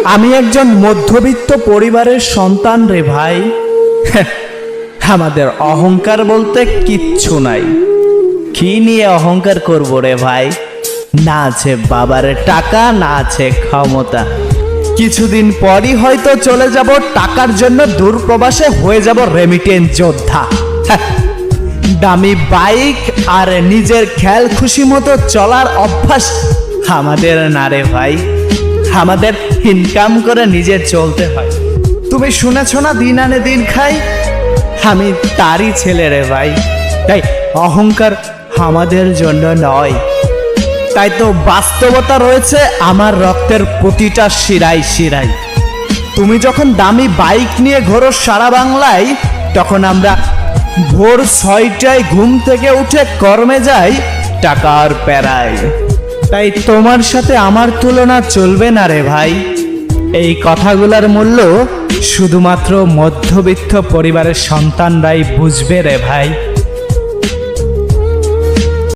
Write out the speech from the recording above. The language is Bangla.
আমি একজন মধ্যবিত্ত পরিবারের সন্তান রে ভাই। আমাদের অহংকার বলতে কিচ্ছু নাই। কি নিয়ে অহংকার করবো রে ভাই? না আছে বাবার টাকা, না আছে ক্ষমতা। কিছুদিন পরই হয়তো চলে যাব টাকার জন্য দূরপ্রবাসে, হয়ে যাব রেমিটেন্স যোদ্ধা। দামি বাইক আর নিজের খেয়াল খুশি মতো চলার অভ্যাস আমাদের না রে ভাই। আমাদের ইনকাম করে নিজে চলতে হয়। তুমি শুনেছ না, দিন আনে দিন খাই। আমি তারই ছেলে রে ভাই। তাই অহংকার আমাদের জন্য নয়। তাই তো বাস্তবতা রয়েছে আমার রক্তের প্রতিটা শিরায় শিরায়। তুমি যখন দামি বাইক নিয়ে ঘোরো সারা বাংলায়, তখন আমরা ভোর 6টায় ঘুম থেকে উঠে কর্মে যাই টাকার প্যারায়। তাই তোমার সাথে আমার তুলনা চলবে না রে ভাই। এই কথাগুলোর মূল্য শুধুমাত্র মধ্যবিত্ত পরিবারের সন্তানরাই বুঝবে রে ভাই।